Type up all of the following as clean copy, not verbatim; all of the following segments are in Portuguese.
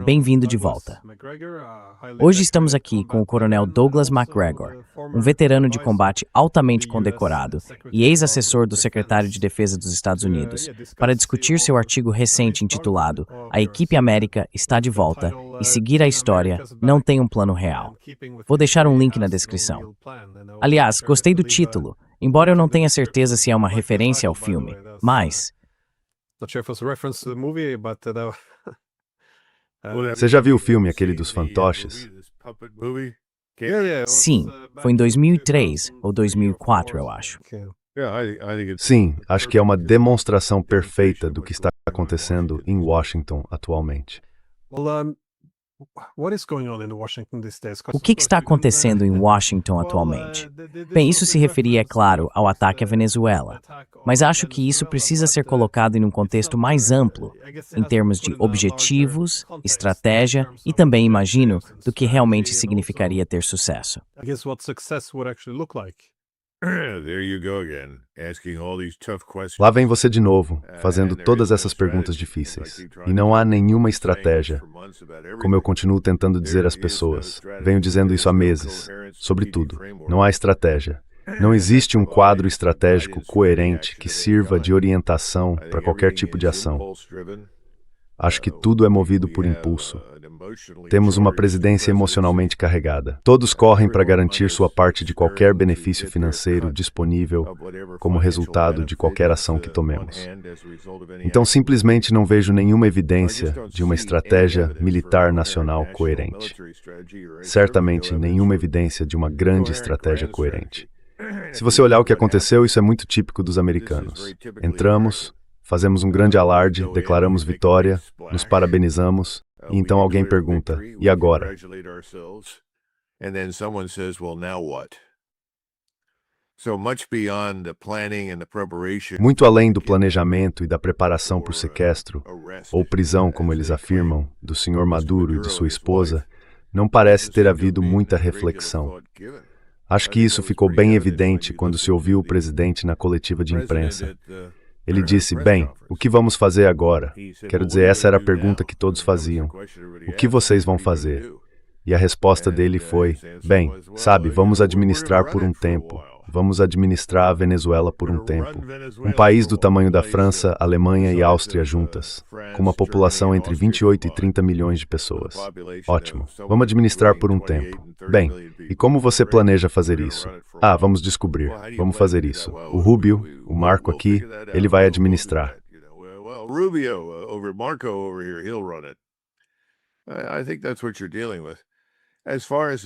Bem-vindo de volta. Hoje estamos aqui com o Coronel Douglas Macgregor, um veterano de combate altamente condecorado e ex-assessor do Secretário de Defesa dos Estados Unidos, para discutir seu artigo recente intitulado "A Equipe América está de volta e seguir a história não tem um plano real". Vou deixar um link na descrição. Aliás, gostei do título, embora eu não tenha certeza se é uma referência ao filme, mas... Você já viu o filme, aquele dos fantoches? Sim, foi em 2003 ou 2004, eu acho. Sim, acho que é uma demonstração perfeita do que está acontecendo em Washington atualmente. O que está acontecendo em Washington atualmente? Bem, isso se referia, é claro, ao ataque à Venezuela. Mas acho que isso precisa ser colocado em um contexto mais amplo, em termos de objetivos, estratégia e também, imagino, do que realmente significaria ter sucesso. Lá vem você de novo, fazendo todas essas perguntas difíceis. E não há nenhuma estratégia. Como eu continuo tentando dizer às pessoas, venho dizendo isso há meses, sobre tudo, não há estratégia. Não existe um quadro estratégico coerente que sirva de orientação para qualquer tipo de ação. Acho que tudo é movido por impulso. Temos uma presidência emocionalmente carregada. Todos correm para garantir sua parte de qualquer benefício financeiro disponível como resultado de qualquer ação que tomemos. Então, simplesmente não vejo nenhuma evidência de uma estratégia militar nacional coerente. Certamente, nenhuma evidência de uma grande estratégia coerente. Se você olhar o que aconteceu, isso é muito típico dos americanos. Entramos, fazemos um grande alarde, declaramos vitória, nos parabenizamos, e então alguém pergunta, e agora? Muito além do planejamento e da preparação para o sequestro, ou prisão, como eles afirmam, do Sr. Maduro e de sua esposa, não parece ter havido muita reflexão. Acho que isso ficou bem evidente quando se ouviu o presidente na coletiva de imprensa. Ele disse, bem, o que vamos fazer agora? Quero dizer, essa era a pergunta que todos faziam. O que vocês vão fazer? E a resposta dele foi, bem, sabe, vamos administrar por um tempo. Vamos administrar a Venezuela por um tempo. Um país do tamanho da França, Alemanha e Áustria juntas, com uma população entre 28 e 30 milhões de pessoas. Ótimo. Vamos administrar por um tempo. Bem, e como você planeja fazer isso? Vamos descobrir. Vamos fazer isso. O Rubio, o Marco aqui, ele vai administrar.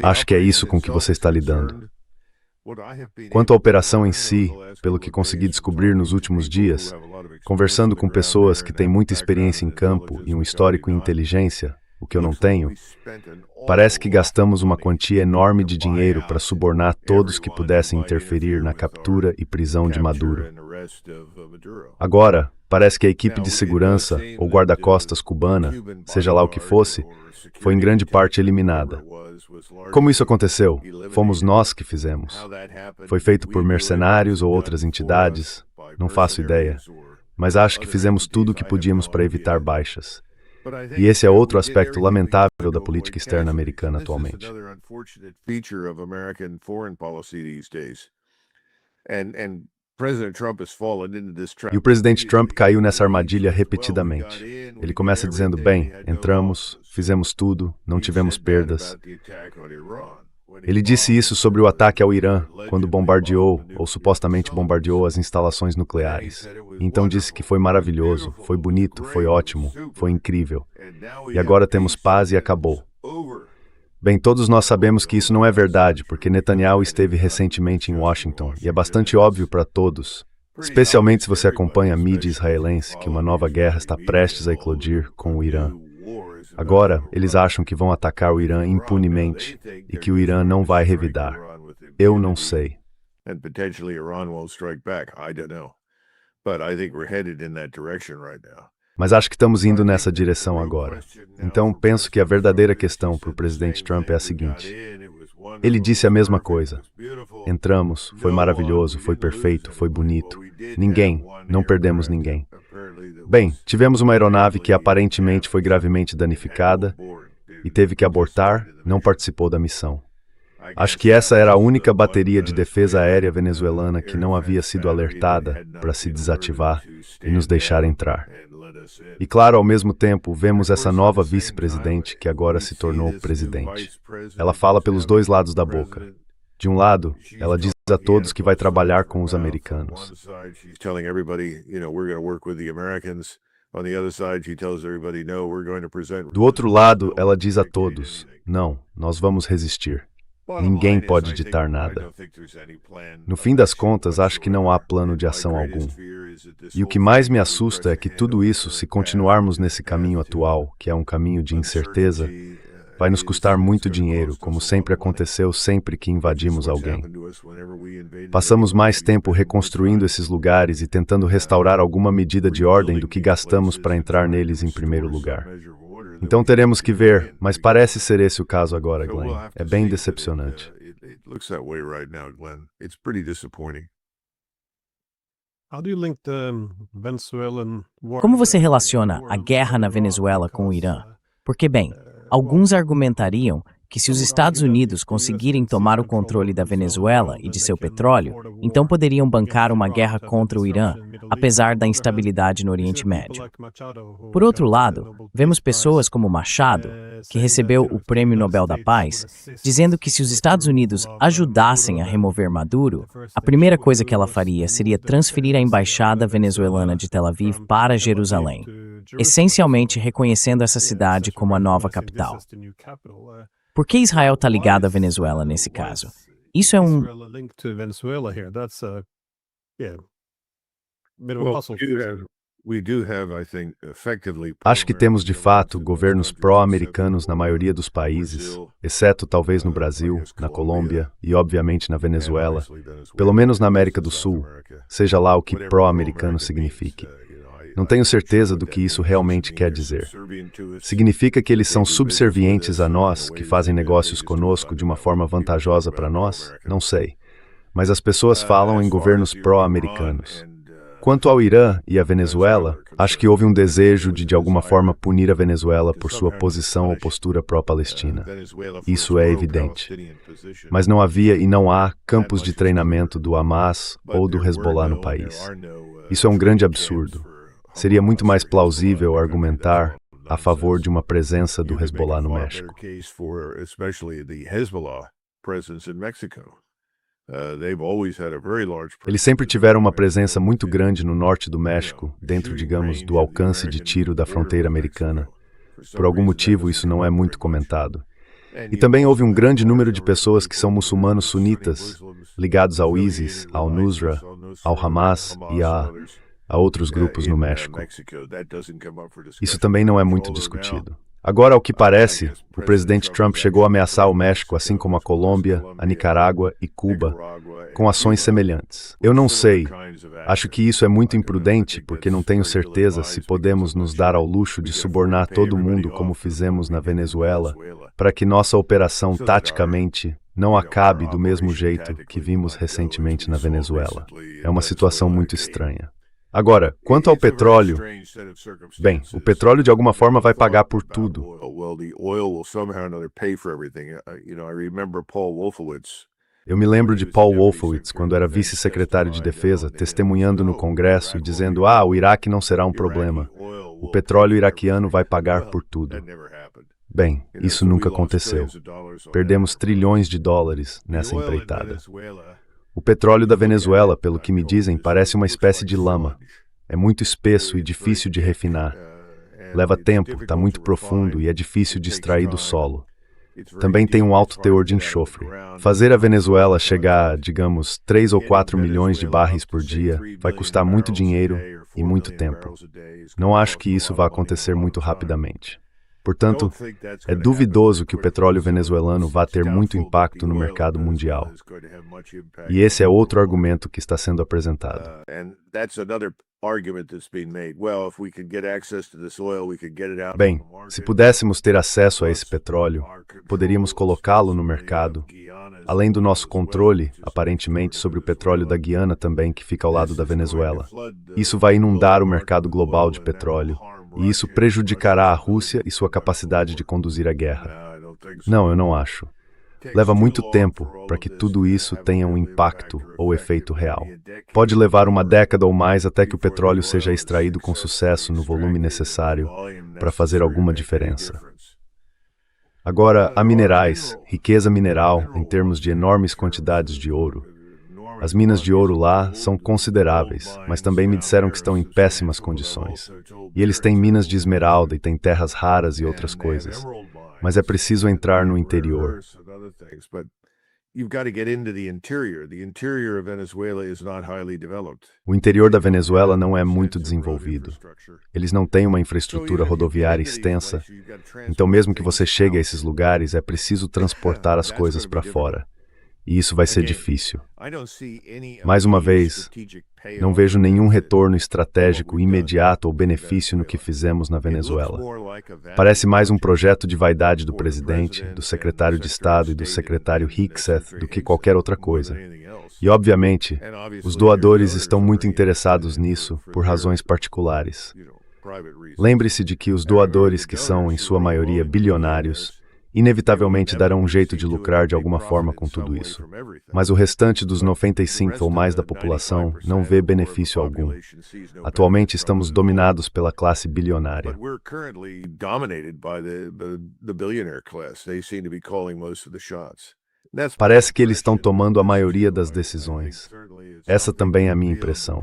Acho que é isso com que você está lidando. Quanto à operação em si, pelo que consegui descobrir nos últimos dias, conversando com pessoas que têm muita experiência em campo e um histórico em inteligência, o que eu não tenho, parece que gastamos uma quantia enorme de dinheiro para subornar todos que pudessem interferir na captura e prisão de Maduro. Agora, parece que a equipe de segurança ou guarda-costas cubana, seja lá o que fosse, foi em grande parte eliminada. Como isso aconteceu? Fomos nós que fizemos. Foi feito por mercenários ou outras entidades? Não faço ideia. Mas acho que fizemos tudo o que podíamos para evitar baixas. E esse é outro aspecto lamentável da política externa americana atualmente. E o presidente Trump caiu nessa armadilha repetidamente. Ele começa dizendo, bem, entramos, fizemos tudo, não tivemos perdas. Ele disse isso sobre o ataque ao Irã, quando bombardeou, ou supostamente bombardeou, as instalações nucleares. E então disse que foi maravilhoso, foi bonito, foi ótimo, foi incrível. E agora temos paz e acabou. Bem, todos nós sabemos que isso não é verdade, porque Netanyahu esteve recentemente em Washington, e é bastante óbvio para todos, especialmente se você acompanha a mídia israelense, que uma nova guerra está prestes a eclodir com o Irã. Agora, eles acham que vão atacar o Irã impunemente e que o Irã não vai revidar. Eu não sei. Mas acho que estamos indo nessa direção agora. Então, penso que a verdadeira questão para o presidente Trump é a seguinte. Ele disse a mesma coisa. Entramos, foi maravilhoso, foi perfeito, foi bonito. Ninguém, não perdemos ninguém. Bem, tivemos uma aeronave que aparentemente foi gravemente danificada e teve que abortar, não participou da missão. Acho que essa era a única bateria de defesa aérea venezuelana que não havia sido alertada para se desativar e nos deixar entrar. E claro, ao mesmo tempo, vemos essa nova vice-presidente que agora se tornou presidente. Ela fala pelos dois lados da boca. De um lado, ela diz a todos que vai trabalhar com os americanos. Do outro lado, ela diz a todos, não, nós vamos resistir. Ninguém pode ditar nada. No fim das contas, acho que não há plano de ação algum. E o que mais me assusta é que tudo isso, se continuarmos nesse caminho atual, que é um caminho de incerteza, vai nos custar muito dinheiro, como sempre aconteceu sempre que invadimos alguém. Passamos mais tempo reconstruindo esses lugares e tentando restaurar alguma medida de ordem do que gastamos para entrar neles em primeiro lugar. Então teremos que ver, mas parece ser esse o caso agora, Glenn. É bem decepcionante. Como você relaciona a guerra na Venezuela com o Irã? Porque, bem, alguns argumentariam que se os Estados Unidos conseguirem tomar o controle da Venezuela e de seu petróleo, então poderiam bancar uma guerra contra o Irã, apesar da instabilidade no Oriente Médio. Por outro lado, vemos pessoas como Machado, que recebeu o Prêmio Nobel da Paz, dizendo que se os Estados Unidos ajudassem a remover Maduro, a primeira coisa que ela faria seria transferir a embaixada venezuelana de Tel Aviv para Jerusalém, essencialmente reconhecendo essa cidade como a nova capital. Por que Israel está ligado à Venezuela nesse caso? Isso é Acho que temos, de fato, governos pró-americanos na maioria dos países, exceto talvez no Brasil, na Colômbia e, obviamente, na Venezuela, pelo menos na América do Sul, seja lá o que pró-americano signifique. Não tenho certeza do que isso realmente quer dizer. Significa que eles são subservientes a nós, que fazem negócios conosco de uma forma vantajosa para nós? Não sei. Mas as pessoas falam em governos pró-americanos. Quanto ao Irã e à Venezuela, acho que houve um desejo de alguma forma, punir a Venezuela por sua posição ou postura pró-Palestina. Isso é evidente. Mas não havia e não há campos de treinamento do Hamas ou do Hezbollah no país. Isso é um grande absurdo. Seria muito mais plausível argumentar a favor de uma presença do Hezbollah no México. Eles sempre tiveram uma presença muito grande no norte do México, dentro, digamos, do alcance de tiro da fronteira americana. Por algum motivo, isso não é muito comentado. E também houve um grande número de pessoas que são muçulmanos sunitas, ligados ao ISIS, ao Nusra, ao Hamas e a outros grupos no México. Isso também não é muito discutido. Agora, ao que parece, o presidente Trump chegou a ameaçar o México, assim como a Colômbia, a Nicarágua e Cuba, com ações semelhantes. Eu não sei. Acho que isso é muito imprudente, porque não tenho certeza se podemos nos dar ao luxo de subornar todo mundo como fizemos na Venezuela, para que nossa operação taticamente não acabe do mesmo jeito que vimos recentemente na Venezuela. É uma situação muito estranha. Agora, quanto ao petróleo, bem, o petróleo de alguma forma vai pagar por tudo. Eu me lembro de Paul Wolfowitz, quando era vice-secretário de Defesa, testemunhando no Congresso e dizendo: o Iraque não será um problema. O petróleo iraquiano vai pagar por tudo. Bem, isso nunca aconteceu. Perdemos trilhões de dólares nessa empreitada. O petróleo da Venezuela, pelo que me dizem, parece uma espécie de lama. É muito espesso e difícil de refinar. Leva tempo, está muito profundo e é difícil de extrair do solo. Também tem um alto teor de enxofre. Fazer a Venezuela chegar a, digamos, 3 ou 4 milhões de barris por dia vai custar muito dinheiro e muito tempo. Não acho que isso vá acontecer muito rapidamente. Portanto, é duvidoso que o petróleo venezuelano vá ter muito impacto no mercado mundial. E esse é outro argumento que está sendo apresentado. Bem, se pudéssemos ter acesso a esse petróleo, poderíamos colocá-lo no mercado além do nosso controle, aparentemente, sobre o petróleo da Guiana também, que fica ao lado da Venezuela. Isso vai inundar o mercado global de petróleo, e isso prejudicará a Rússia e sua capacidade de conduzir a guerra. Não, eu não acho. Leva muito tempo para que tudo isso tenha um impacto ou efeito real. Pode levar uma década ou mais até que o petróleo seja extraído com sucesso no volume necessário para fazer alguma diferença. Agora, há minerais, riqueza mineral em termos de enormes quantidades de ouro. As minas de ouro lá são consideráveis, mas também me disseram que estão em péssimas condições. E eles têm minas de esmeralda e têm terras raras e outras coisas. Mas é preciso entrar no interior. O interior da Venezuela não é muito desenvolvido. Eles não têm uma infraestrutura rodoviária extensa, então mesmo que você chegue a esses lugares, é preciso transportar as coisas para fora. E isso vai ser difícil. Mais uma vez, não vejo nenhum retorno estratégico imediato ou benefício no que fizemos na Venezuela. Parece mais um projeto de vaidade do presidente, do secretário de Estado e do secretário Hickseth do que qualquer outra coisa. E, obviamente, os doadores estão muito interessados nisso por razões particulares. Lembre-se de que os doadores, que são, em sua maioria, bilionários, inevitavelmente darão um jeito de lucrar de alguma forma com tudo isso. Mas o restante dos 95% ou mais da população não vê benefício algum. Atualmente estamos dominados pela classe bilionária. Parece que eles estão tomando a maioria das decisões. Essa também é a minha impressão.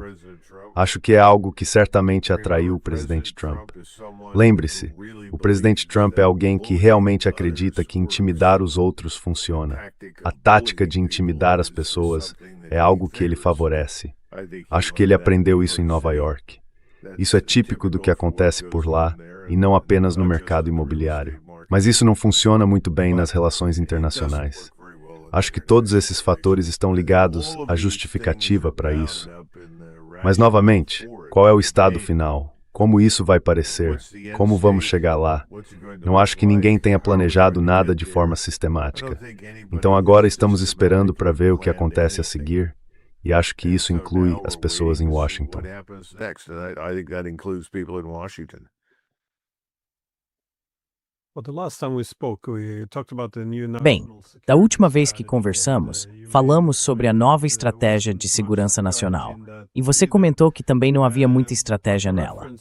Acho que é algo que certamente atraiu o presidente Trump. Lembre-se, o presidente Trump é alguém que realmente acredita que intimidar os outros funciona. A tática de intimidar as pessoas é algo que ele favorece. Acho que ele aprendeu isso em Nova York. Isso é típico do que acontece por lá, e não apenas no mercado imobiliário. Mas isso não funciona muito bem nas relações internacionais. Acho que todos esses fatores estão ligados à justificativa para isso. Mas, novamente, qual é o estado final? Como isso vai parecer? Como vamos chegar lá? Não acho que ninguém tenha planejado nada de forma sistemática. Então agora estamos esperando para ver o que acontece a seguir, e acho que isso inclui as pessoas em Washington. Bem, da última vez que conversamos, falamos sobre a nova estratégia de segurança nacional, e você comentou que também não havia muita estratégia nela.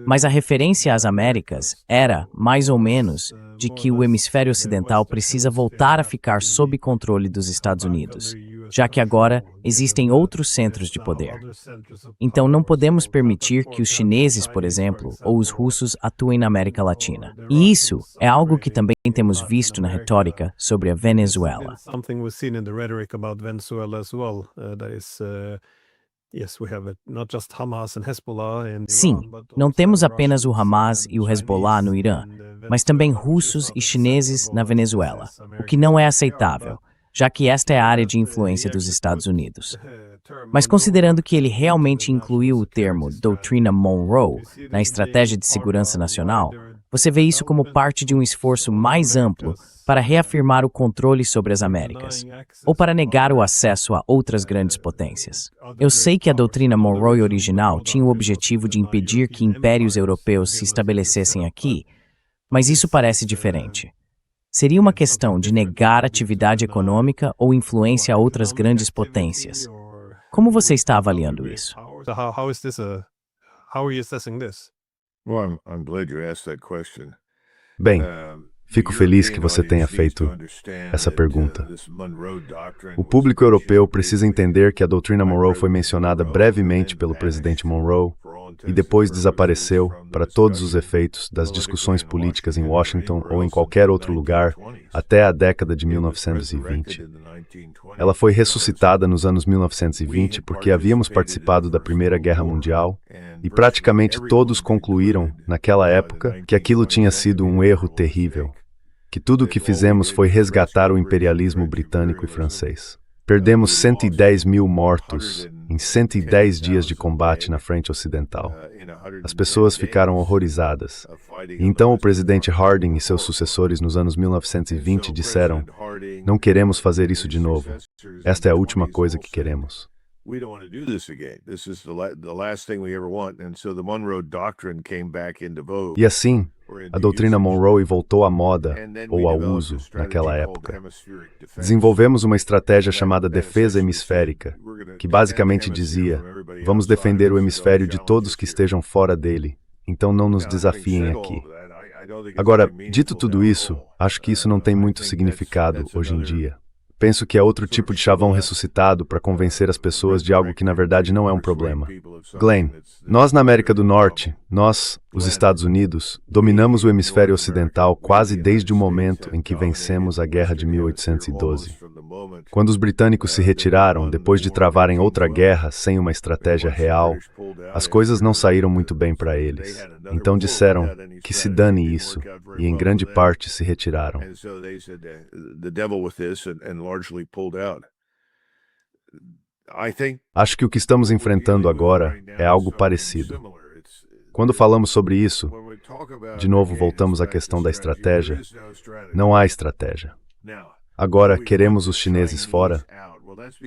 Mas a referência às Américas era, mais ou menos, de que o hemisfério ocidental precisa voltar a ficar sob controle dos Estados Unidos, já que agora existem outros centros de poder. Então não podemos permitir que os chineses, por exemplo, ou os russos atuem na América Latina. E isso é algo que também temos visto na retórica sobre a Venezuela. Sim, não temos apenas o Hamas e o Hezbollah no Irã, mas também russos e chineses na Venezuela, o que não é aceitável, já que esta é a área de influência dos Estados Unidos. Mas considerando que ele realmente incluiu o termo Doutrina Monroe na Estratégia de Segurança Nacional, você vê isso como parte de um esforço mais amplo para reafirmar o controle sobre as Américas, ou para negar o acesso a outras grandes potências. Eu sei que a doutrina Monroe original tinha o objetivo de impedir que impérios europeus se estabelecessem aqui, mas isso parece diferente. Seria uma questão de negar atividade econômica ou influência a outras grandes potências. Como você está avaliando isso? Bem, fico feliz que você tenha feito essa pergunta. O público europeu precisa entender que a doutrina Monroe foi mencionada brevemente pelo presidente Monroe e depois desapareceu para todos os efeitos das discussões políticas em Washington ou em qualquer outro lugar até a década de 1920. Ela foi ressuscitada nos anos 1920 porque havíamos participado da Primeira Guerra Mundial e praticamente todos concluíram, naquela época, que aquilo tinha sido um erro terrível, que tudo o que fizemos foi resgatar o imperialismo britânico e francês. Perdemos 110 mil mortos em 110 dias de combate na frente ocidental. As pessoas ficaram horrorizadas. E então o presidente Harding e seus sucessores nos anos 1920 disseram: Não queremos fazer isso de novo. Esta é a última coisa que queremos. E assim, a doutrina Monroe voltou à moda ou ao uso naquela época. Desenvolvemos uma estratégia chamada defesa hemisférica, que basicamente dizia: vamos defender o hemisfério de todos que estejam fora dele, então não nos desafiem aqui. Agora, dito tudo isso, acho que isso não tem muito significado hoje em dia. Penso que é outro tipo de chavão ressuscitado para convencer as pessoas de algo que na verdade não é um problema. Glenn, nós na América do Norte, os Estados Unidos, dominamos o hemisfério ocidental quase desde o momento em que vencemos a Guerra de 1812. Quando os britânicos se retiraram, depois de travarem outra guerra sem uma estratégia real, as coisas não saíram muito bem para eles. Então disseram que se dane isso, e em grande parte se retiraram. Acho que o que estamos enfrentando agora é algo parecido. Quando falamos sobre isso, de novo voltamos à questão da estratégia. Não há estratégia. Agora, queremos os chineses fora?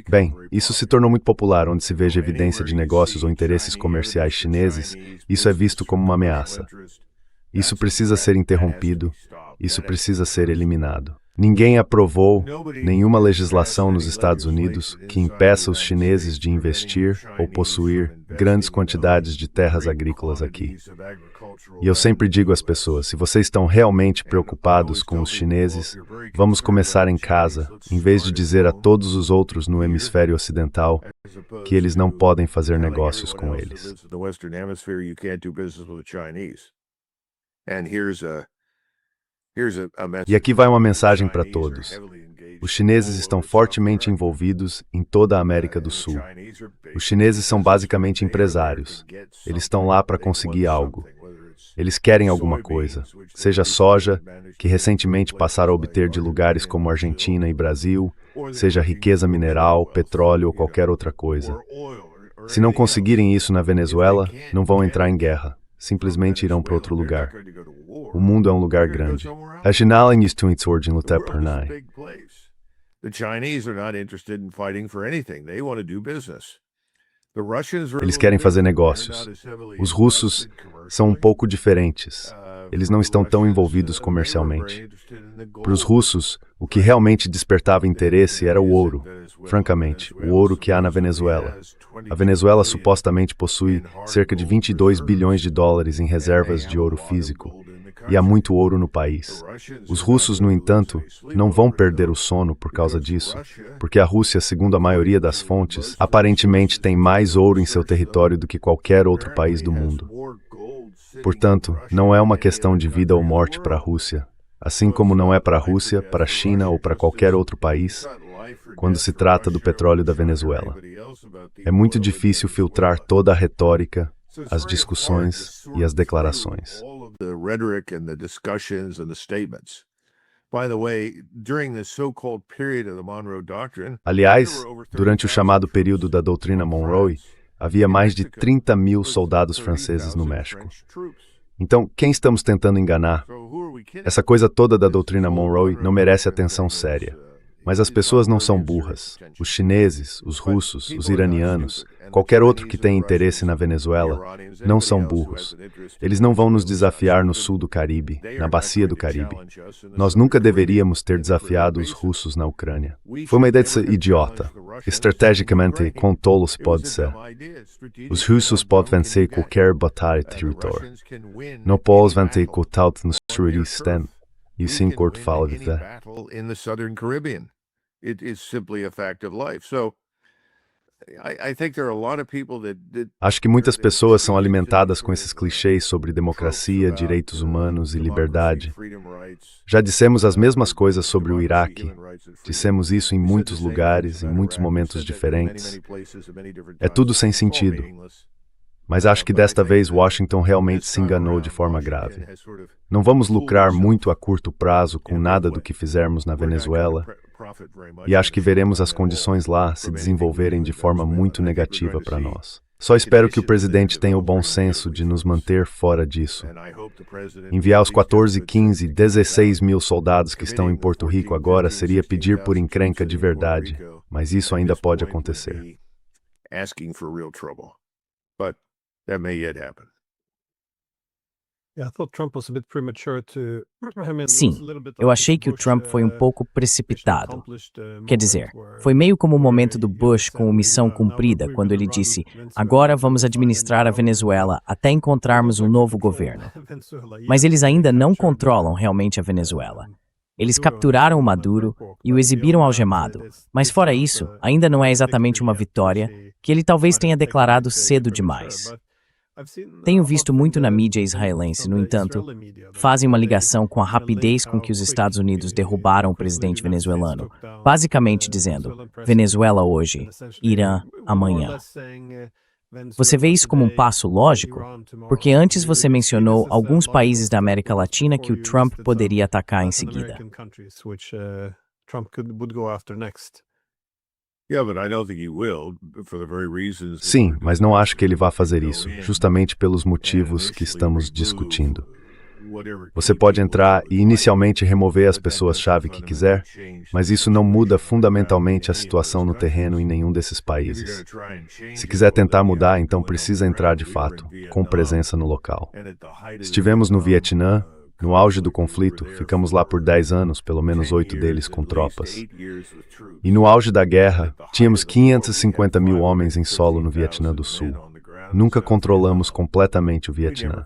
Bem, isso se tornou muito popular, onde se veja evidência de negócios ou interesses comerciais chineses, isso é visto como uma ameaça. Isso precisa ser interrompido, isso precisa ser eliminado. Ninguém aprovou nenhuma legislação nos Estados Unidos que impeça os chineses de investir ou possuir grandes quantidades de terras agrícolas aqui. E eu sempre digo às pessoas, se vocês estão realmente preocupados com os chineses, vamos começar em casa, em vez de dizer a todos os outros no hemisfério ocidental que eles não podem fazer negócios com eles. E aqui vai uma mensagem para todos. Os chineses estão fortemente envolvidos em toda a América do Sul. Os chineses são basicamente empresários. Eles estão lá para conseguir algo. Eles querem alguma coisa, seja soja, que recentemente passaram a obter de lugares como Argentina e Brasil, seja riqueza mineral, petróleo ou qualquer outra coisa. Se não conseguirem isso na Venezuela, não vão entrar em guerra. Simplesmente irão para outro lugar. O mundo é um lugar grande. A China is to its origin Lutepernai. Eles querem fazer negócios. Os russos são um pouco diferentes. Eles não estão tão envolvidos comercialmente. Para os russos, o que realmente despertava interesse era o ouro. Francamente, o ouro que há na Venezuela. A Venezuela supostamente possui cerca de 22 bilhões de dólares em reservas de ouro físico. E há muito ouro no país. Os russos, no entanto, não vão perder o sono por causa disso, porque a Rússia, segundo a maioria das fontes, aparentemente tem mais ouro em seu território do que qualquer outro país do mundo. Portanto, não é uma questão de vida ou morte para a Rússia, assim como não é para a Rússia, para a China ou para qualquer outro país, quando se trata do petróleo da Venezuela. É muito difícil filtrar toda a retórica, as discussões e as declarações. Aliás, durante o chamado período da doutrina Monroe, havia mais de 30 mil soldados franceses no México. Então, quem estamos tentando enganar? Essa coisa toda da doutrina Monroe não merece atenção séria. Mas as pessoas não são burras. Os chineses, os russos, os iranianos, qualquer outro que tenha interesse na Venezuela, não são burros. Eles não vão nos desafiar no sul do Caribe, na bacia do Caribe. Nós nunca deveríamos ter desafiado os russos na Ucrânia. Foi uma ideia idiota. Estrategicamente, quão tolo se pode ser. Os russos podem vencer qualquer batalha territorial. Não podem vencer qualquer território. E sim, Corto fala de that. Acho que muitas pessoas são alimentadas com esses clichês sobre democracia, direitos humanos e liberdade. Já dissemos as mesmas coisas sobre o Iraque. Dissemos isso em muitos lugares, em muitos momentos diferentes. É tudo sem sentido. Mas acho que desta vez Washington realmente se enganou de forma grave. Não vamos lucrar muito a curto prazo com nada do que fizermos na Venezuela, e acho que veremos as condições lá se desenvolverem de forma muito negativa para nós. Só espero que o presidente tenha o bom senso de nos manter fora disso. Enviar os 14, 15, 16 mil soldados que estão em Porto Rico agora seria pedir por encrenca de verdade, mas isso ainda pode acontecer. Sim, eu achei que o Trump foi um pouco precipitado. Quer dizer, foi meio como o momento do Bush com a missão cumprida, quando ele disse: agora vamos administrar a Venezuela até encontrarmos um novo governo. Mas eles ainda não controlam realmente a Venezuela. Eles capturaram o Maduro e o exibiram algemado, mas fora isso, ainda não é exatamente uma vitória que ele talvez tenha declarado cedo demais. Tenho visto muito na mídia israelense, no entanto, fazem uma ligação com a rapidez com que os Estados Unidos derrubaram o presidente venezuelano, basicamente dizendo, Venezuela hoje, Irã amanhã. Você vê isso como um passo lógico? Porque antes você mencionou alguns países da América Latina que o Trump poderia atacar em seguida. Sim, mas não acho que ele vá fazer isso, justamente pelos motivos que estamos discutindo. Você pode entrar e inicialmente remover as pessoas-chave que quiser, mas isso não muda fundamentalmente a situação no terreno em nenhum desses países. Se quiser tentar mudar, então precisa entrar de fato, com presença no local. Estivemos no Vietnã. No auge do conflito, ficamos lá por 10 anos, pelo menos 8 deles com tropas. E no auge da guerra, tínhamos 550 mil homens em solo no Vietnã do Sul. Nunca controlamos completamente o Vietnã.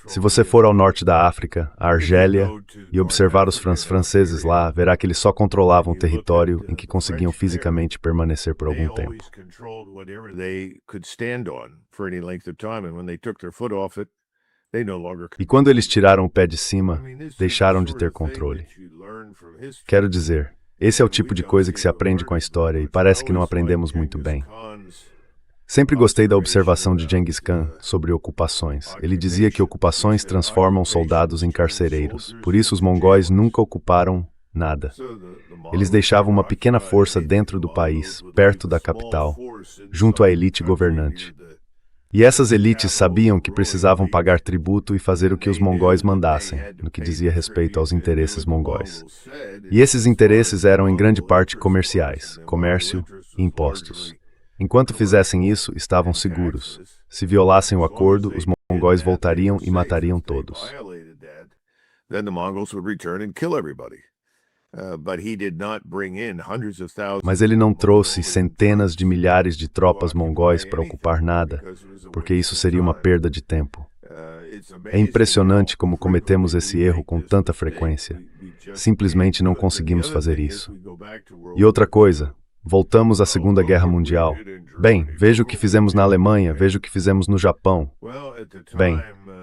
Se você for ao norte da África, a Argélia, e observar os franceses lá, verá que eles só controlavam o território em que conseguiam fisicamente permanecer por algum tempo. E quando eles tiraram o pé de cima, deixaram de ter controle. Quero dizer, esse é o tipo de coisa que se aprende com a história e parece que não aprendemos muito bem. Sempre gostei da observação de Genghis Khan sobre ocupações. Ele dizia que ocupações transformam soldados em carcereiros. Por isso os mongóis nunca ocuparam nada. Eles deixavam uma pequena força dentro do país, perto da capital, junto à elite governante. E essas elites sabiam que precisavam pagar tributo e fazer o que os mongóis mandassem, no que dizia respeito aos interesses mongóis. E esses interesses eram em grande parte comerciais, comércio e impostos. Enquanto fizessem isso, estavam seguros. Se violassem o acordo, os mongóis voltariam e matariam todos. Mas ele não trouxe centenas de milhares de tropas mongóis para ocupar nada, porque isso seria uma perda de tempo. É impressionante como cometemos esse erro com tanta frequência. Simplesmente não conseguimos fazer isso. E outra coisa, voltamos à Segunda Guerra Mundial. Bem, veja o que fizemos na Alemanha, veja o que fizemos no Japão. Bem,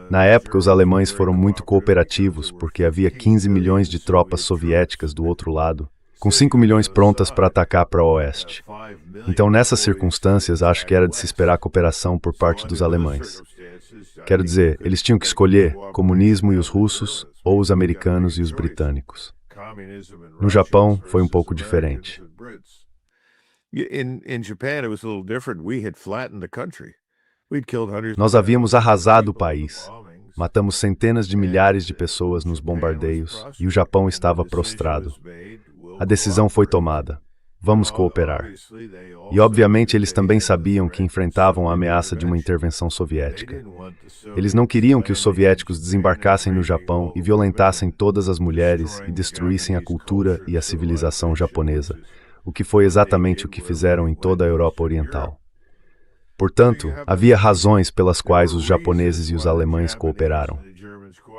na época os alemães foram muito cooperativos porque havia 15 milhões de tropas soviéticas do outro lado, com 5 milhões prontas para atacar para o oeste. Então nessas circunstâncias acho que era de se esperar cooperação por parte dos alemães. Quero dizer, eles tinham que escolher comunismo e os russos ou os americanos e os britânicos. No Japão foi um pouco diferente. Nós havíamos arrasado o país. Matamos centenas de milhares de pessoas nos bombardeios e o Japão estava prostrado. A decisão foi tomada. Vamos cooperar. E obviamente eles também sabiam que enfrentavam a ameaça de uma intervenção soviética. Eles não queriam que os soviéticos desembarcassem no Japão e violentassem todas as mulheres e destruíssem a cultura e a civilização japonesa, o que foi exatamente o que fizeram em toda a Europa Oriental. Portanto, havia razões pelas quais os japoneses e os alemães cooperaram.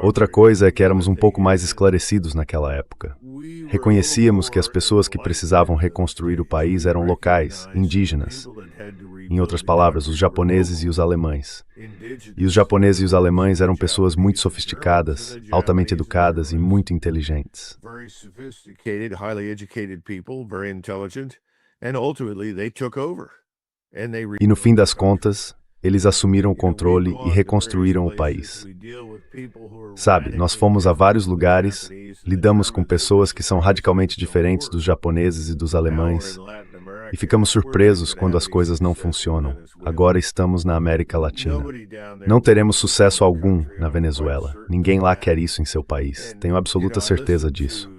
Outra coisa é que éramos um pouco mais esclarecidos naquela época. Reconhecíamos que as pessoas que precisavam reconstruir o país eram locais, indígenas. Em outras palavras, os japoneses e os alemães. E os japoneses e os alemães eram pessoas muito sofisticadas, altamente educadas e muito inteligentes. E no fim das contas, Eles assumiram o controle e reconstruíram o país. Sabe, nós fomos a vários lugares, lidamos com pessoas que são radicalmente diferentes dos japoneses e dos alemães, e ficamos surpresos quando as coisas não funcionam. Agora estamos na América Latina. Não teremos sucesso algum na Venezuela. Ninguém lá quer isso em seu país. Tenho absoluta certeza disso.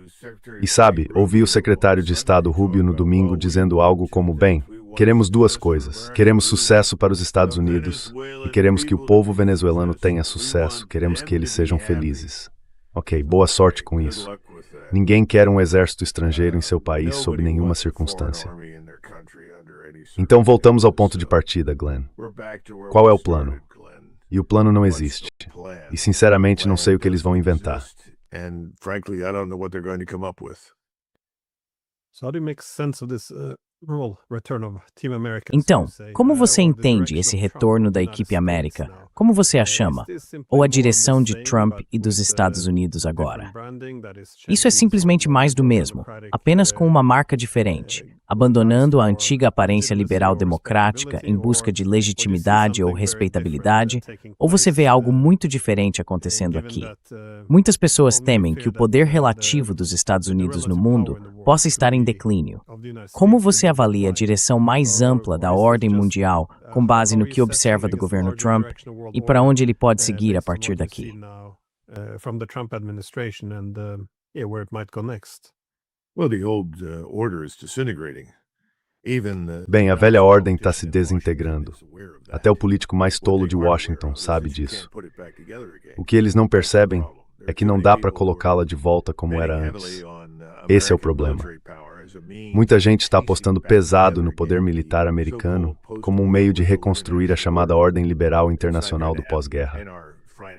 E sabe, ouvi o secretário de Estado Rubio no domingo dizendo algo como, bem, queremos duas coisas. Queremos sucesso para os Estados Unidos e queremos que o povo venezuelano tenha sucesso. Queremos que eles sejam felizes. Ok, boa sorte com isso. Ninguém quer um exército estrangeiro em seu país sob nenhuma circunstância. Então voltamos ao ponto de partida, Glenn. Qual é o plano? E o plano não existe. E sinceramente não sei o que eles vão inventar. And frankly, I don't know what they're going to come up with. So how do you make sense of this return of Team America? Então, como você entende esse retorno da equipe América? Como você a chama? Ou a direção de Trump e dos Estados Unidos agora? Isso é simplesmente mais do mesmo, apenas com uma marca diferente, abandonando a antiga aparência liberal democrática em busca de legitimidade ou respeitabilidade, ou você vê algo muito diferente acontecendo aqui? Muitas pessoas temem que o poder relativo dos Estados Unidos no mundo possa estar em declínio. Como você avalia a direção mais ampla da ordem mundial com base no que observa do governo Trump e para onde ele pode seguir a partir daqui? Bem, a velha ordem está se desintegrando. Até o político mais tolo de Washington sabe disso. O que eles não percebem é que não dá para colocá-la de volta como era antes. Esse é o problema. Muita gente está apostando pesado no poder militar americano como um meio de reconstruir a chamada ordem liberal internacional do pós-guerra.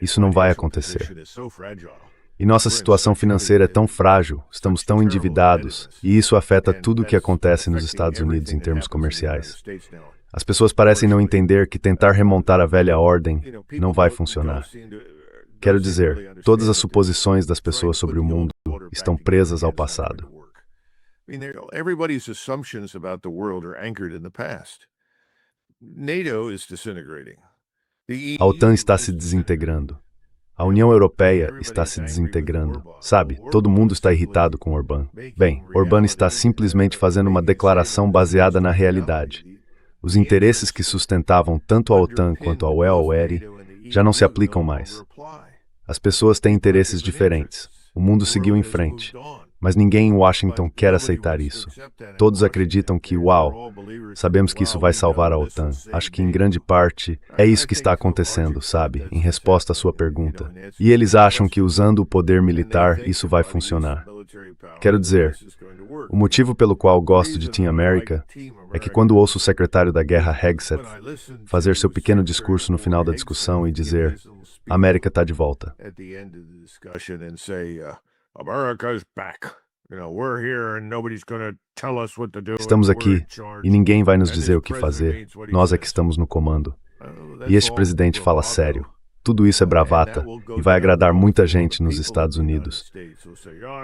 Isso não vai acontecer. E nossa situação financeira é tão frágil, estamos tão endividados, e isso afeta tudo o que acontece nos Estados Unidos em termos comerciais. As pessoas parecem não entender que tentar remontar a velha ordem não vai funcionar. Quero dizer, todas as suposições das pessoas sobre o mundo estão presas ao passado. Everybody's assumptions about the world are anchored in the past. NATO is disintegrating. A OTAN está se desintegrando. A União Europeia está se desintegrando. Sabe, todo mundo está irritado com Orbán. Bem, Orbán está simplesmente fazendo uma declaração baseada na realidade. Os interesses que sustentavam tanto a OTAN quanto a UEL já não se aplicam mais. As pessoas têm interesses diferentes. O mundo seguiu em frente. Mas ninguém em Washington quer aceitar isso. Todos acreditam que, uau, sabemos que isso vai salvar a OTAN. Acho que, em grande parte, é isso que está acontecendo, sabe, em resposta à sua pergunta. E eles acham que, usando o poder militar, isso vai funcionar. Quero dizer, o motivo pelo qual gosto de Team America é que quando ouço o secretário da Guerra, Hegseth, fazer seu pequeno discurso no final da discussão e dizer, a América está de volta. Estamos aqui e ninguém vai nos dizer o que fazer. Nós é que estamos no comando. E este presidente fala sério. Tudo isso é bravata e vai agradar muita gente nos Estados Unidos.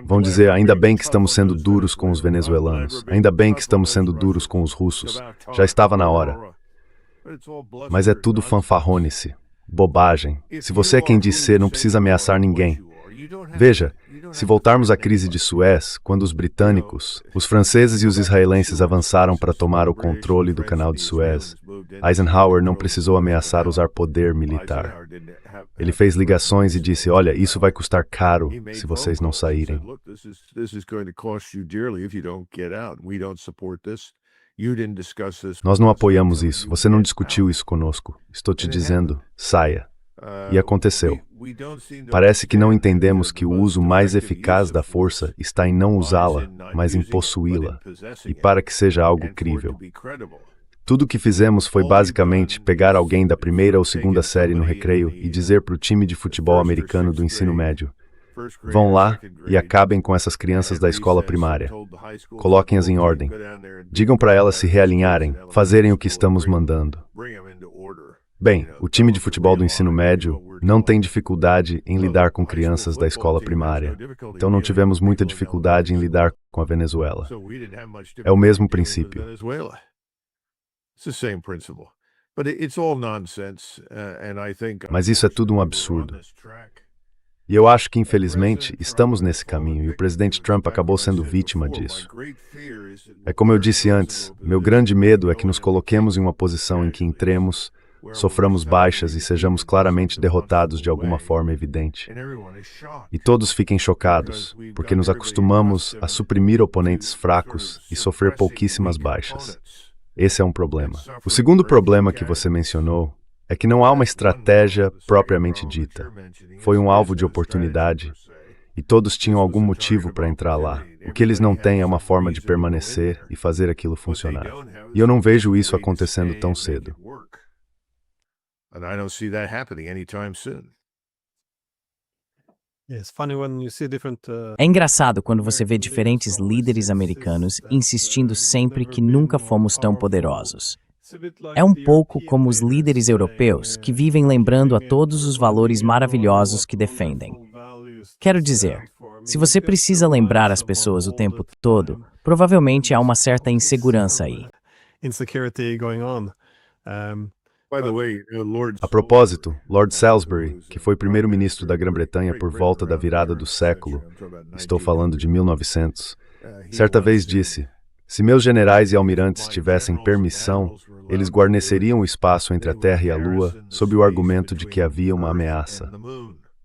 Vão dizer, ainda bem que estamos sendo duros com os venezuelanos. Ainda bem que estamos sendo duros com os russos. Já estava na hora. Mas é tudo fanfarronice, bobagem. Se você é quem diz ser, não precisa ameaçar ninguém. Veja, se voltarmos à crise de Suez, quando os britânicos, os franceses e os israelenses avançaram para tomar o controle do canal de Suez, Eisenhower não precisou ameaçar usar poder militar. Ele fez ligações e disse, olha, isso vai custar caro se vocês não saírem. Nós não apoiamos isso, você não discutiu isso conosco. Estou te dizendo, saia. E aconteceu. Parece que não entendemos que o uso mais eficaz da força está em não usá-la, mas em possuí-la, e para que seja algo crível. Tudo o que fizemos foi basicamente pegar alguém da primeira ou segunda série no recreio e dizer para o time de futebol americano do ensino médio, vão lá e acabem com essas crianças da escola primária. Coloquem-as em ordem. Digam para elas se realinharem, fazerem o que estamos mandando. Bem, o time de futebol do ensino médio não tem dificuldade em lidar com crianças da escola primária. Então não tivemos muita dificuldade em lidar com a Venezuela. É o mesmo princípio. Mas isso é tudo um absurdo. E eu acho que, infelizmente, estamos nesse caminho e o presidente Trump acabou sendo vítima disso. É como eu disse antes, meu grande medo é que nos coloquemos em uma posição em que entremos, soframos baixas e sejamos claramente derrotados de alguma forma evidente. E todos fiquem chocados, porque nos acostumamos a suprimir oponentes fracos e sofrer pouquíssimas baixas. Esse é um problema. O segundo problema que você mencionou é que não há uma estratégia propriamente dita. Foi um alvo de oportunidade e todos tinham algum motivo para entrar lá. O que eles não têm é uma forma de permanecer e fazer aquilo funcionar. E eu não vejo isso acontecendo tão cedo. É engraçado quando você vê diferentes líderes americanos insistindo sempre que nunca fomos tão poderosos. É um pouco como os líderes europeus que vivem lembrando a todos os valores maravilhosos que defendem. Quero dizer, se você precisa lembrar as pessoas o tempo todo, provavelmente há uma certa insegurança aí. A propósito, Lord Salisbury, que foi primeiro-ministro da Grã-Bretanha por volta da virada do século, estou falando de 1900, certa vez disse: se meus generais e almirantes tivessem permissão, eles guarneceriam o espaço entre a Terra e a Lua sob o argumento de que havia uma ameaça.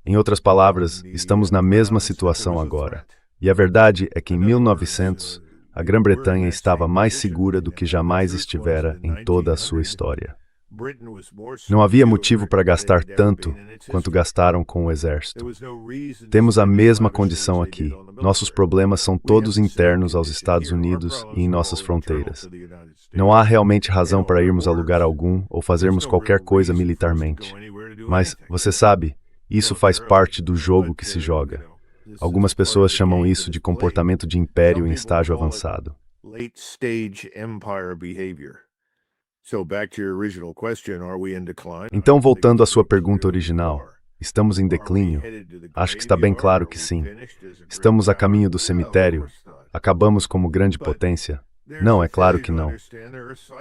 Em outras palavras, estamos na mesma situação agora. E a verdade é que em 1900, a Grã-Bretanha estava mais segura do que jamais estivera em toda a sua história. Não havia motivo para gastar tanto quanto gastaram com o exército. Temos a mesma condição aqui. Nossos problemas são todos internos aos Estados Unidos e em nossas fronteiras. Não há realmente razão para irmos a lugar algum ou fazermos qualquer coisa militarmente. Mas, você sabe, isso faz parte do jogo que se joga. Algumas pessoas chamam isso de comportamento de império em estágio avançado. Então, voltando à sua pergunta original, estamos em declínio? Acho que está bem claro que sim. Estamos a caminho do cemitério? Acabamos como grande potência? Não, é claro que não.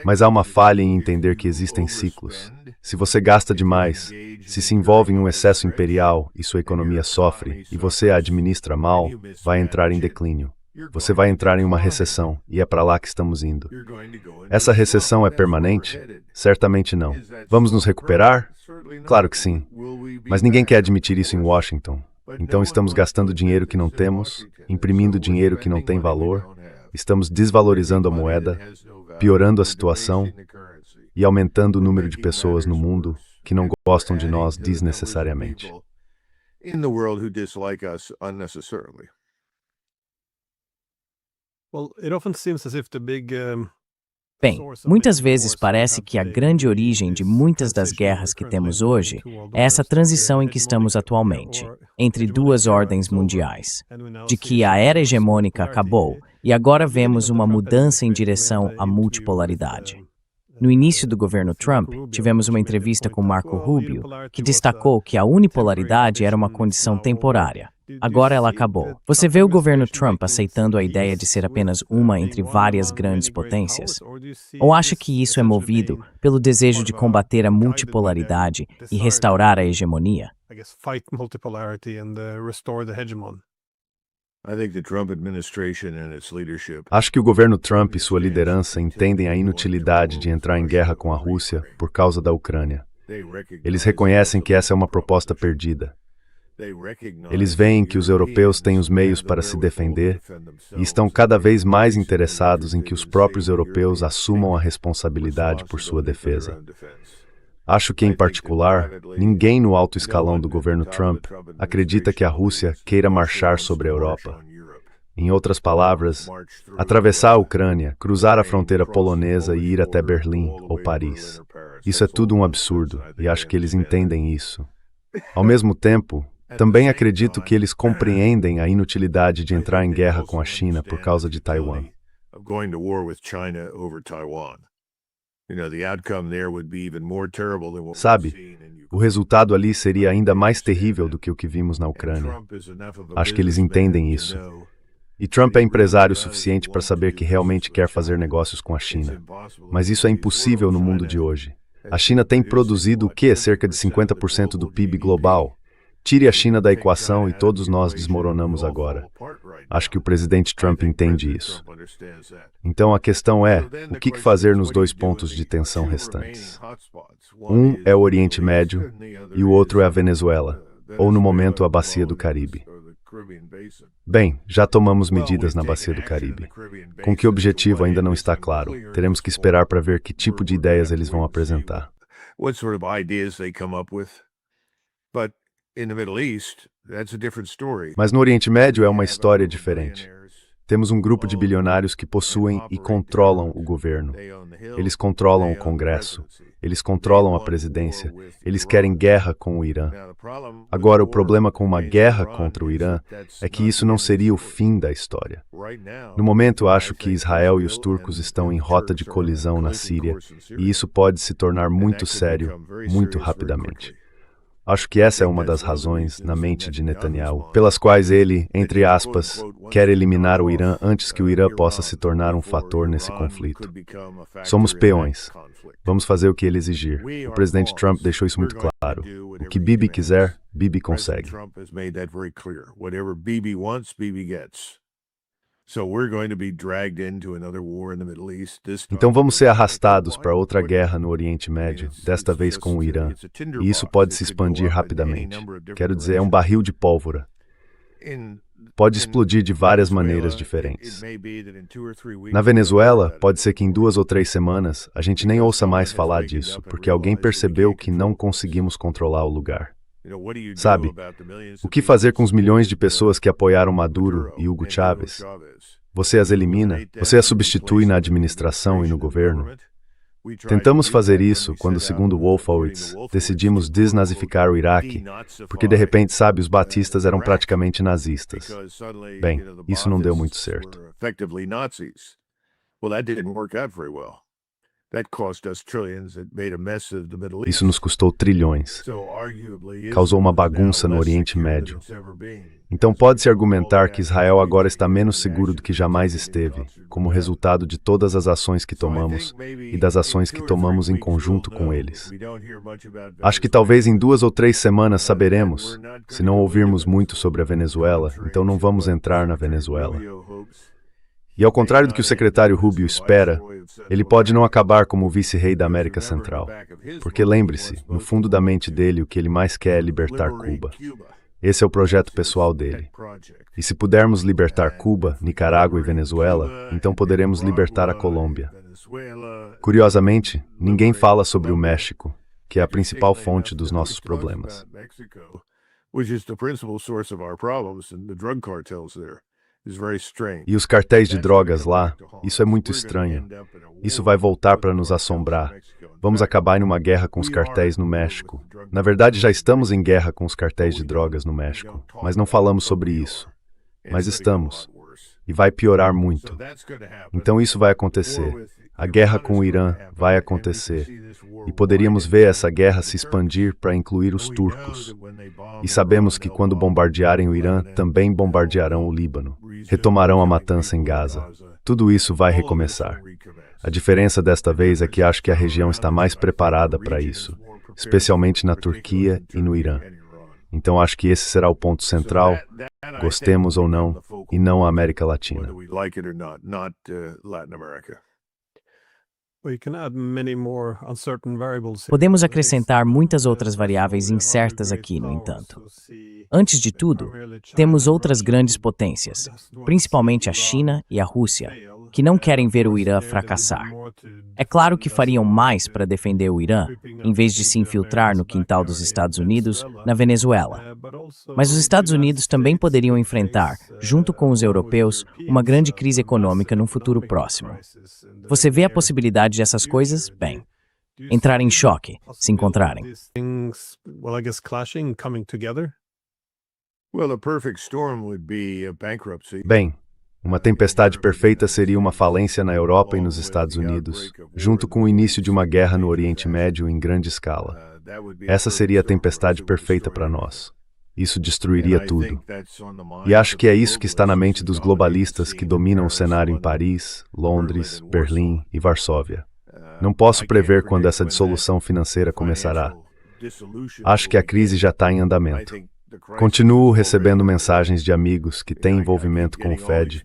Mas há uma falha em entender que existem ciclos. Se você gasta demais, se envolve em um excesso imperial e sua economia sofre, e você a administra mal, vai entrar em declínio. Você vai entrar em uma recessão, e é para lá que estamos indo. Essa recessão é permanente? Certamente não. Vamos nos recuperar? Claro que sim. Mas ninguém quer admitir isso em Washington. Então estamos gastando dinheiro que não temos, imprimindo dinheiro que não tem valor, estamos desvalorizando a moeda, piorando a situação e aumentando o número de pessoas no mundo que não gostam de nós desnecessariamente. Bem, muitas vezes parece que a grande origem de muitas das guerras que temos hoje é essa transição em que estamos atualmente, entre duas ordens mundiais, de que a era hegemônica acabou e agora vemos uma mudança em direção à multipolaridade. No início do governo Trump, tivemos uma entrevista com Marco Rubio, que destacou que a unipolaridade era uma condição temporária. Agora ela acabou. Você vê o governo Trump aceitando a ideia de ser apenas uma entre várias grandes potências? Ou acha que isso é movido pelo desejo de combater a multipolaridade e restaurar a hegemonia? Acho que o governo Trump e sua liderança entendem a inutilidade de entrar em guerra com a Rússia por causa da Ucrânia. Eles reconhecem que essa é uma proposta perdida. Eles veem que os europeus têm os meios para se defender e estão cada vez mais interessados em que os próprios europeus assumam a responsabilidade por sua defesa. Acho que, em particular, ninguém no alto escalão do governo Trump acredita que a Rússia queira marchar sobre a Europa. Em outras palavras, atravessar a Ucrânia, cruzar a fronteira polonesa e ir até Berlim ou Paris. Isso é tudo um absurdo, e acho que eles entendem isso. Ao mesmo tempo, também acredito que eles compreendem a inutilidade de entrar em guerra com a China por causa de Taiwan. Sabe, o resultado ali seria ainda mais terrível do que o que vimos na Ucrânia. Acho que eles entendem isso. E Trump é empresário suficiente para saber que realmente quer fazer negócios com a China. Mas isso é impossível no mundo de hoje. A China tem produzido o quê? Cerca de 50% do PIB global. Tire a China da equação e todos nós desmoronamos agora. Acho que o presidente Trump entende isso. Então a questão é, o que fazer nos dois pontos de tensão restantes? Um é o Oriente Médio e o outro é a Venezuela, ou no momento a Bacia do Caribe. Bem, já tomamos medidas na Bacia do Caribe. Com que objetivo ainda não está claro. Teremos que esperar para ver que tipo de ideias eles vão apresentar. Mas no Oriente Médio é uma história diferente. Temos um grupo de bilionários que possuem e controlam o governo. Eles controlam o Congresso. Eles controlam a presidência. Eles querem guerra com o Irã. Agora, o problema com uma guerra contra o Irã é que isso não seria o fim da história. No momento, acho que Israel e os turcos estão em rota de colisão na Síria, e isso pode se tornar muito sério, muito rapidamente. Acho que essa é uma das razões, na mente de Netanyahu, pelas quais ele, entre aspas, quer eliminar o Irã antes que o Irã possa se tornar um fator nesse conflito. Somos peões. Vamos fazer o que ele exigir. O presidente Trump deixou isso muito claro. O que Bibi quiser, Bibi consegue. Então vamos ser arrastados para outra guerra no Oriente Médio, desta vez com o Irã. E isso pode se expandir rapidamente. Quero dizer, é um barril de pólvora. Pode explodir de várias maneiras diferentes. Na Venezuela, pode ser que em 2 ou 3 semanas a gente nem ouça mais falar disso, porque alguém percebeu que não conseguimos controlar o lugar. Sabe, o que fazer com os milhões de pessoas que apoiaram Maduro e Hugo Chávez? Você as elimina? Você as substitui na administração e no governo? Tentamos fazer isso quando, segundo Wolfowitz, decidimos desnazificar o Iraque, porque de repente, sabe, os batistas eram praticamente nazistas. Bem, isso não deu muito certo. Isso nos custou trilhões. Causou uma bagunça no Oriente Médio. Então pode-se argumentar que Israel agora está menos seguro do que jamais esteve, como resultado de todas as ações que tomamos e das ações que tomamos em conjunto com eles. Acho que talvez em 2 ou 3 semanas saberemos. Se não ouvirmos muito sobre a Venezuela, então não vamos entrar na Venezuela. E ao contrário do que o secretário Rubio espera, ele pode não acabar como o vice-rei da América Central. Porque lembre-se, no fundo da mente dele, o que ele mais quer é libertar Cuba. Esse é o projeto pessoal dele. E se pudermos libertar Cuba, Nicarágua e Venezuela, então poderemos libertar a Colômbia. Curiosamente, ninguém fala sobre o México, que é a principal fonte dos nossos problemas. E os cartéis de drogas lá, isso é muito estranho. Isso vai voltar para nos assombrar. Vamos acabar em uma guerra com os cartéis no México. Na verdade, já estamos em guerra com os cartéis de drogas no México, mas não falamos sobre isso. Mas estamos. E vai piorar muito. Então isso vai acontecer. A guerra com o Irã vai acontecer. E poderíamos ver essa guerra se expandir para incluir os turcos. E sabemos que quando bombardearem o Irã, também bombardearão o Líbano. Retomarão a matança em Gaza. Tudo isso vai recomeçar. A diferença desta vez é que acho que a região está mais preparada para isso, especialmente na Turquia e no Irã. Então acho que esse será o ponto central, gostemos ou não, e não a América Latina. Podemos acrescentar muitas outras variáveis incertas aqui, no entanto. Antes de tudo, temos outras grandes potências, principalmente a China e a Rússia, que não querem ver o Irã fracassar. É claro que fariam mais para defender o Irã, em vez de se infiltrar no quintal dos Estados Unidos, na Venezuela. Mas os Estados Unidos também poderiam enfrentar, junto com os europeus, uma grande crise econômica num futuro próximo. Você vê a possibilidade dessas coisas? Bem, entrar em choque, se encontrarem. Bem, uma tempestade perfeita seria uma falência na Europa e nos Estados Unidos, junto com o início de uma guerra no Oriente Médio em grande escala. Essa seria a tempestade perfeita para nós. Isso destruiria tudo. E acho que é isso que está na mente dos globalistas que dominam o cenário em Paris, Londres, Berlim e Varsóvia. Não posso prever quando essa dissolução financeira começará. Acho que a crise já está em andamento. Continuo recebendo mensagens de amigos que têm envolvimento com o Fed,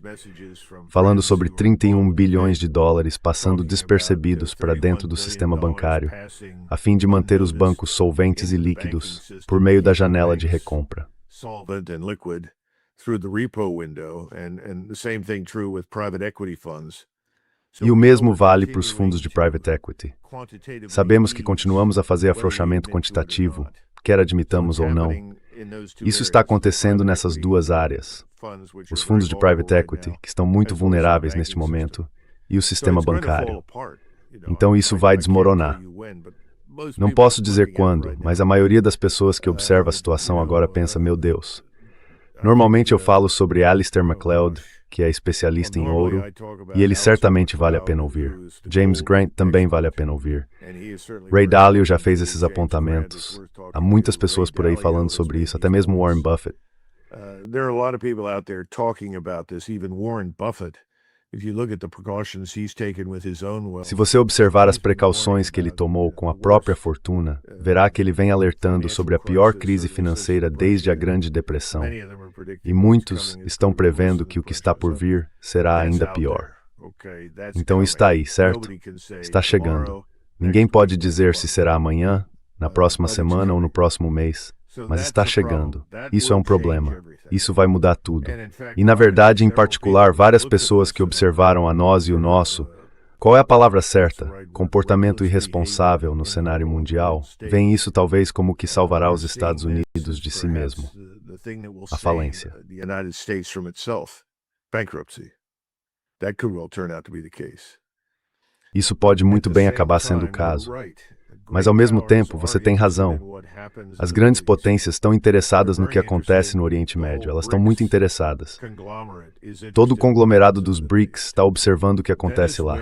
falando sobre 31 bilhões de dólares passando despercebidos para dentro do sistema bancário, a fim de manter os bancos solventes e líquidos por meio da janela de recompra. E o mesmo vale para os fundos de private equity. Sabemos que continuamos a fazer afrouxamento quantitativo, quer admitamos ou não. Isso está acontecendo nessas duas áreas. Os fundos de private equity, que estão muito vulneráveis neste momento, e o sistema bancário. Então isso vai desmoronar. Não posso dizer quando, mas a maioria das pessoas que observa a situação agora pensa, meu Deus. Normalmente eu falo sobre Alistair MacLeod, que é especialista em ouro, e ele certamente vale a pena ouvir. James Grant também vale a pena ouvir. Ray Dalio já fez esses apontamentos. Há muitas pessoas por aí falando sobre isso, até mesmo Warren Buffett. There are a lot of people out there talking about this, even Warren Buffett. Se você observar as precauções que ele tomou com a própria fortuna, verá que ele vem alertando sobre a pior crise financeira desde a Grande Depressão. E muitos estão prevendo que o que está por vir será ainda pior. Então está aí, certo? Está chegando. Ninguém pode dizer se será amanhã, na próxima semana ou no próximo mês. Mas está chegando. Isso é um problema. Isso vai mudar tudo. E, na verdade, em particular, várias pessoas que observaram a nós e o nosso, qual é a palavra certa? Comportamento irresponsável no cenário mundial, veem isso talvez como o que salvará os Estados Unidos de si mesmo. A falência. Isso pode muito bem acabar sendo o caso. Mas, ao mesmo tempo, você tem razão. As grandes potências estão interessadas no que acontece no Oriente Médio. Elas estão muito interessadas. Todo o conglomerado dos BRICS está observando o que acontece lá.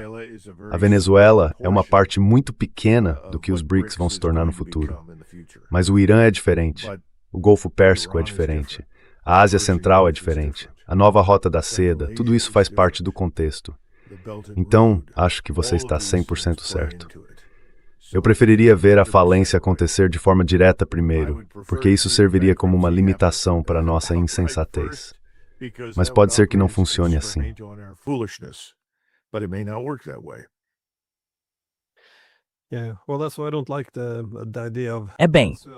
A Venezuela é uma parte muito pequena do que os BRICS vão se tornar no futuro. Mas o Irã é diferente. O Golfo Pérsico é diferente. A Ásia Central é diferente. A nova Rota da Seda, tudo isso faz parte do contexto. Então, acho que você está 100% certo. Eu preferiria ver a falência acontecer de forma direta primeiro, porque isso serviria como uma limitação para a nossa insensatez. Mas pode ser que não funcione assim.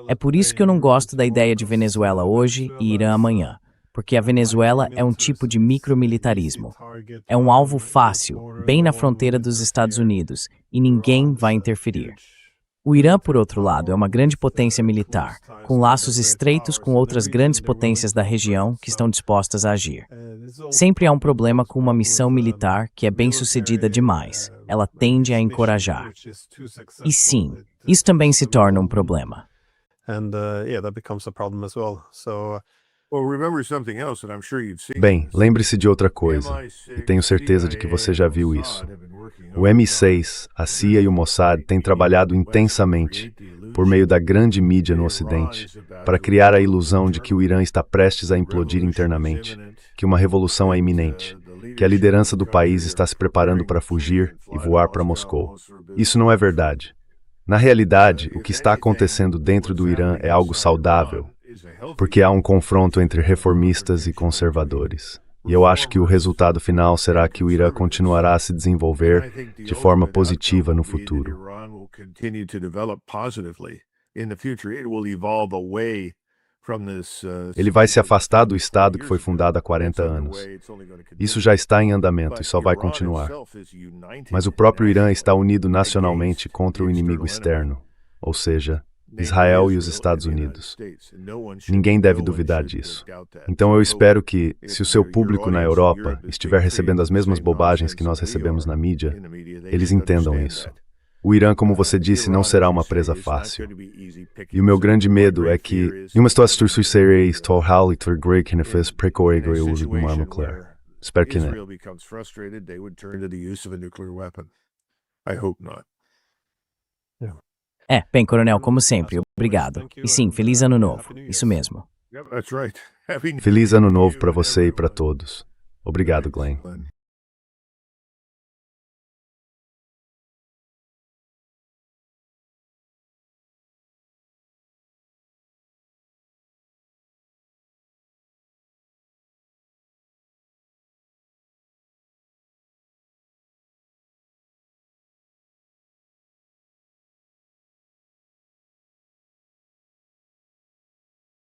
É por isso que eu não gosto da ideia de Venezuela hoje e Irã amanhã. Porque a Venezuela é um tipo de micromilitarismo. É um alvo fácil, bem na fronteira dos Estados Unidos, e ninguém vai interferir. O Irã, por outro lado, é uma grande potência militar, com laços estreitos com outras grandes potências da região que estão dispostas a agir. Sempre há um problema com uma missão militar que é bem-sucedida demais. Ela tende a encorajar. E sim, isso também se torna um problema. Bem, lembre-se de outra coisa, e tenho certeza de que você já viu isso. O MI6, a CIA e o Mossad têm trabalhado intensamente, por meio da grande mídia no Ocidente, para criar a ilusão de que o Irã está prestes a implodir internamente, que uma revolução é iminente, que a liderança do país está se preparando para fugir e voar para Moscou. Isso não é verdade. Na realidade, o que está acontecendo dentro do Irã é algo saudável, porque há um confronto entre reformistas e conservadores. E eu acho que o resultado final será que o Irã continuará a se desenvolver de forma positiva no futuro. Ele vai se afastar do Estado que foi fundado há 40 anos. Isso já está em andamento e só vai continuar. Mas o próprio Irã está unido nacionalmente contra o inimigo externo, ou seja, Israel e os Estados Unidos. Ninguém deve duvidar disso. Então eu espero que, se o seu público na Europa estiver recebendo as mesmas bobagens que nós recebemos na mídia, eles entendam isso. O Irã, como você disse, não será uma presa fácil. E o meu grande medo é que, em uma situação espero que não. Bem, coronel, como sempre, obrigado. E sim, feliz ano novo. Isso mesmo. Feliz ano novo para você e para todos. Obrigado, Glenn.